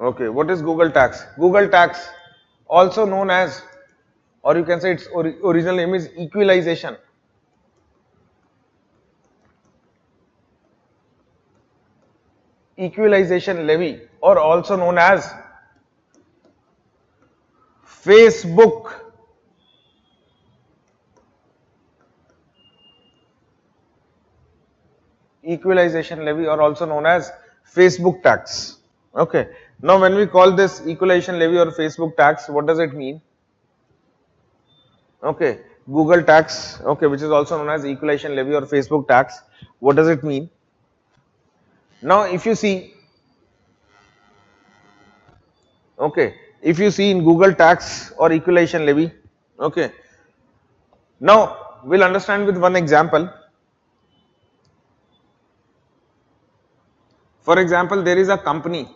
Okay, what is Google tax? Google tax, also known as, or you can say its original name is equalization. Equalization levy, or also known as Facebook equalization levy, or also known as Facebook tax. Okay. Now, when we call this equalization levy or Facebook tax, what does it mean? Okay. Google tax, okay, which is also known as equalization levy or Facebook tax. What does it mean? Now, if you see, okay, if you see in Google tax or equalization levy, okay, now we'll understand with one example. For example, there is a company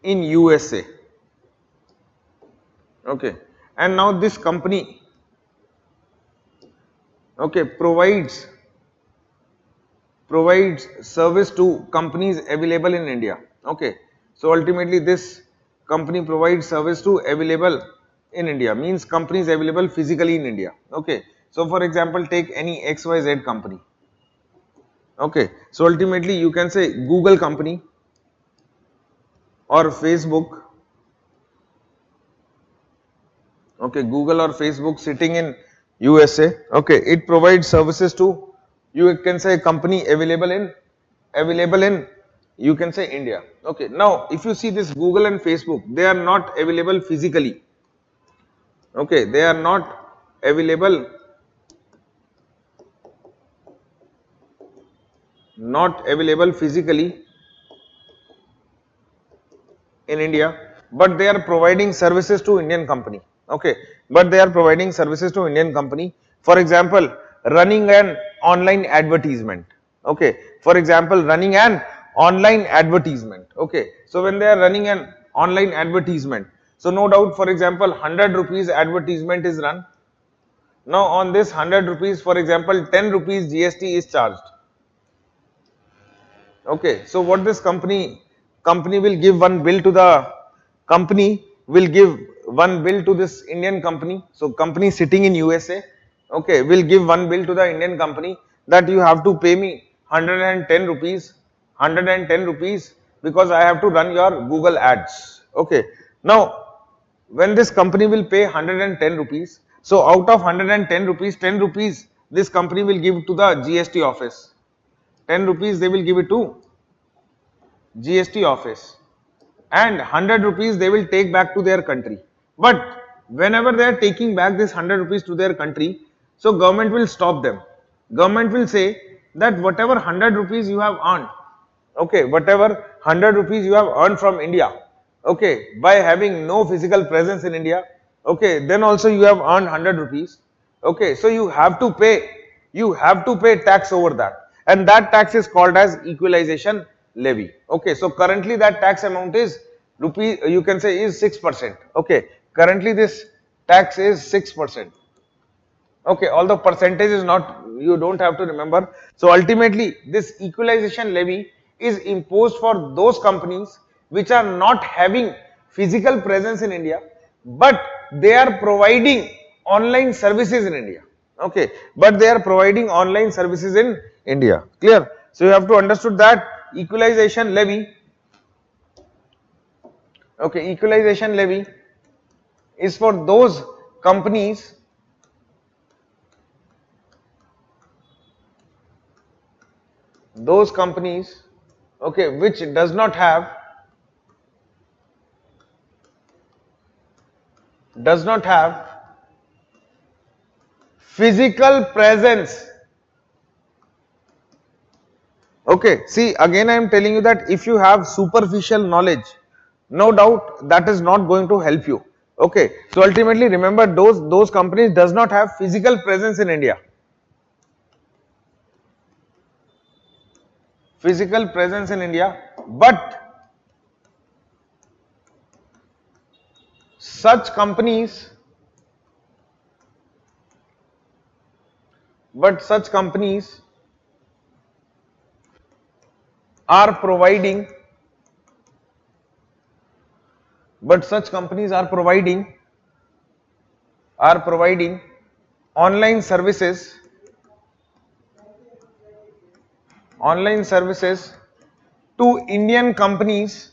in USA, okay, and now this company, okay, provides service to companies available in India. Okay, so ultimately this company provides service to available in India, means companies available physically in India. Okay, so for example, take any XYZ company. Okay, so ultimately you can say Google company or Facebook. Okay, Google or Facebook sitting in USA. Okay, it provides services to, you can say, company available in you can say India. Okay, now if you see this Google and Facebook, they are not available physically. Okay, they are not available, physically in India, but they are providing services to Indian company. Okay, but they are providing services to Indian company. For example, running an online advertisement. Okay, for example, running an online advertisement. Okay, so when they are running an online advertisement, so no doubt, for example, 100 rupees advertisement is run. Now on this 100 rupees, for example, 10 rupees GST is charged. Okay, so what this company will give one bill to the company will give one bill to this Indian company. So company sitting in USA, okay, will give one bill to the Indian company that you have to pay me 110 rupees, 110 rupees because I have to run your Google ads. Okay, now when this company will pay 110 rupees, so out of 110 rupees, 10 rupees this company will give to the GST office. 10 rupees they will give it to GST office, and 100 rupees they will take back to their country. But whenever they are taking back this 100 rupees to their country, so government will stop them. Government will say that whatever 100 rupees you have earned, okay, whatever 100 rupees you have earned from India, okay, by having no physical presence in India, okay, then also you have earned 100 rupees. Okay, so you have to pay tax over that, and that tax is called as equalization levy. Okay, so currently that tax amount is rupee, you can say, is 6%. Okay, currently this tax is 6%. Okay, although percentage is not, you don't have to remember. So ultimately this equalization levy is imposed for those companies which are not having physical presence in India, but they are providing online services in India. Okay, but they are providing online services in India. Clear? So you have to understood that equalization levy, okay, equalization levy is for companies those companies, okay, which does not have physical presence. Okay, see, again I am telling you that if you have superficial knowledge, no doubt that is not going to help you. Okay, so ultimately remember, those companies does not have physical presence in India. Physical presence in India, such companies such companies are providing but such companies are providing online services to Indian companies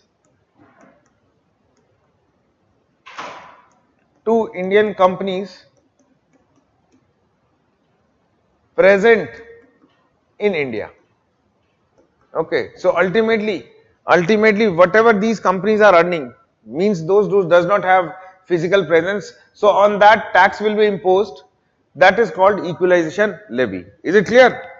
present in India. Okay, so ultimately whatever these companies are earning means those does not have physical presence, so on that tax will be imposed. That is called equalization levy. Is it clear?